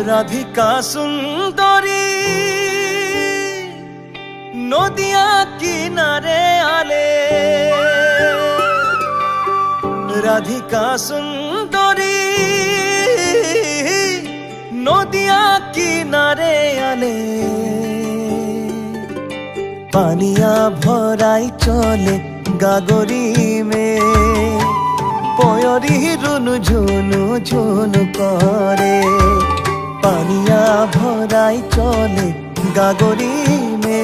রাধিকা সুন্দরী নদিয়া কিনারে আলে, রাধিকা সুন্দরী নদিয়া কিনারে আলে। পানিয়া ভরাই চলে গাগরি মে, পয়রি রুনু ঝুনু ঝুনু করে। পানিয়া ভরাই চলে গাগরি মে,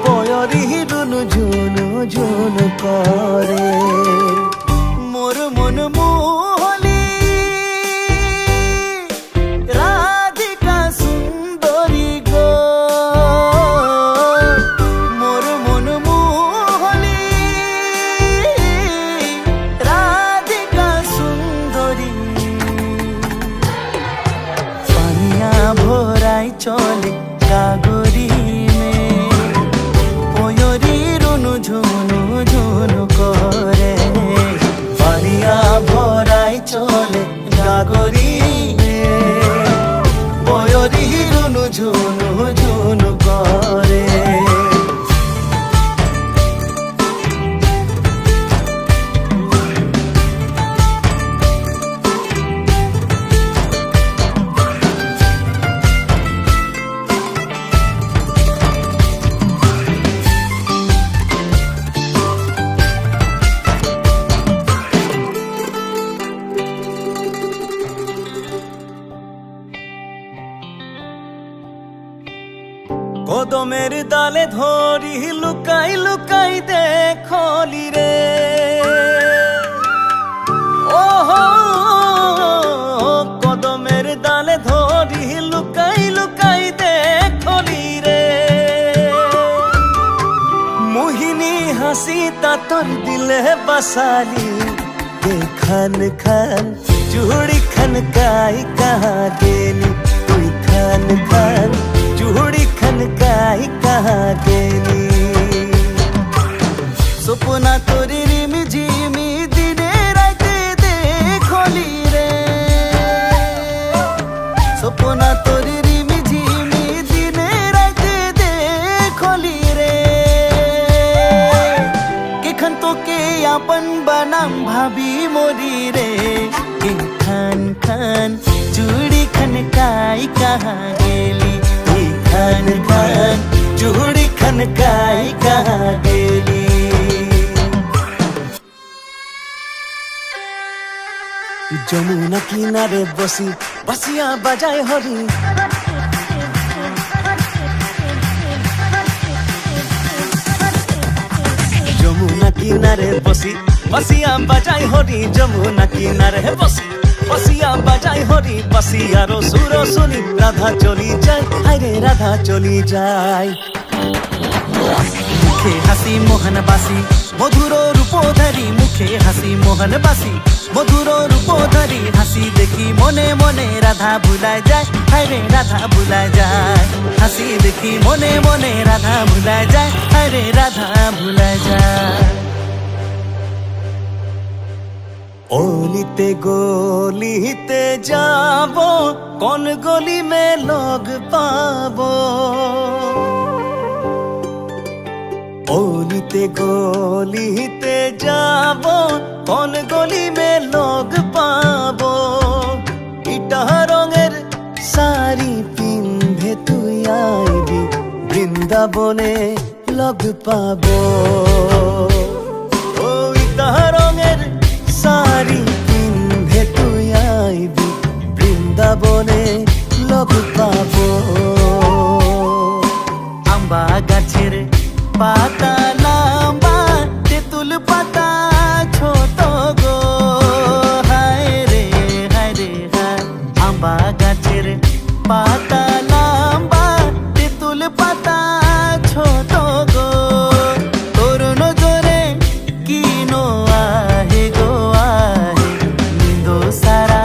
পয়রি রুনু ঝুনু ঝুনু করে। মোর মন মোহলি রাধিকা সুন্দরী গো, মোর মন মোহলি রাধিকা সুন্দরী। পানিয়া ভরাই চলে গাগরি মে, পয়রি রুনু ঝুনু ঝুনু করে। পানিয়া ভরাই চলে গাগরি মে, পয়রি রুনু ঝুনু ঝুনু করে। কদমের ডালে ধরি লুকাই লুকাই দেখলি রে, ওহো কদমের ডালে ধরি লুকাই লুকাই দেখলি রে। মোহিনী হাসি তা তোর দিলে বাসালি, খান খান চুড়ি খান কাই কাহা গেলি তুই, খান খান চুড়ি খান কাই কাহা গেলি। সপনা তোরে রিমি ঝিমি দিনে রাতে দেখলি রে, সপনা তোরে রিমি ঝিমি দিনে রাতে দেখলি রে। কেখান তোকে আপন বানাম ভাবি মরি রে, খান খান চুড়ি খান কাই কাহা গেলি, খান খান চুড়ি খান কাই কাহা গেলি। যমুনা কিনারে বসি বাসিয়া বাজায় হরি, যমুনা কিনারে বসি বাসিয়া বাজায় হরি, যমুনা কিনারে বসি বাসিয়া বাজায় হরি। বাসিয়ারো সুর শুনি রাধা চলি যায়, হায়রে রাধা চলি যায়। মুখে হাসি মোহন বাসি মধুর রূপধারী, মুখে হাসি মোহন বাসি মধুর রূপধারী। হাসি দেখি মনে মনে রাধা ভুলায় যায়, হায়রে রাধা ভুলায় যায়। হাসি দেখি মনে মনে রাধা ভুলায় যায়, হায়রে রাধা ভুলায় যায়। অলিতে গলিতে যাব, কোন গলি মে লোগ পাবো। অলিতে গলিতে যাব, কোন গলি মে লোগ পাবো। ইটা রঙের শাড়ি পিন্ধে তুই আইবি, বৃন্দাবনে লোগ পাবো। ও ইটা রঙের শাড়ি পিন্ধে তুই আইবি, বৃন্দাবনে লোগ পাবো। আম্বা গাছের পাতা লম্বা, তেঁতুল পাতা ছোট গো, হায় রে হায় রে হায়। আম্বা গাছের পাতা লম্বা, তেঁতুল পাতা ছোট গো। তোর নজরে কি নো আহে গো আহে, নিন্দ সারা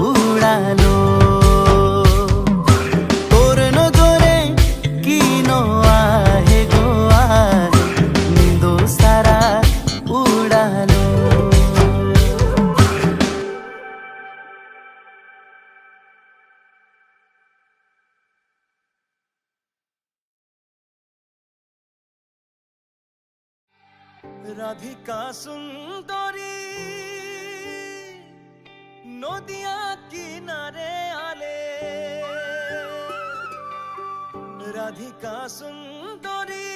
উড়ালো। তোর নজরে কি নো আহে গো আহে, নিন্দ সারা উড়ালো। রাধিকা সুন্দরী নদিয়া কিনারে আলে, রাধিকা সুন্দরী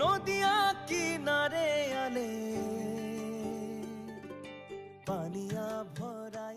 নদিয়া কিনারে আলে, পানিয়া ভরা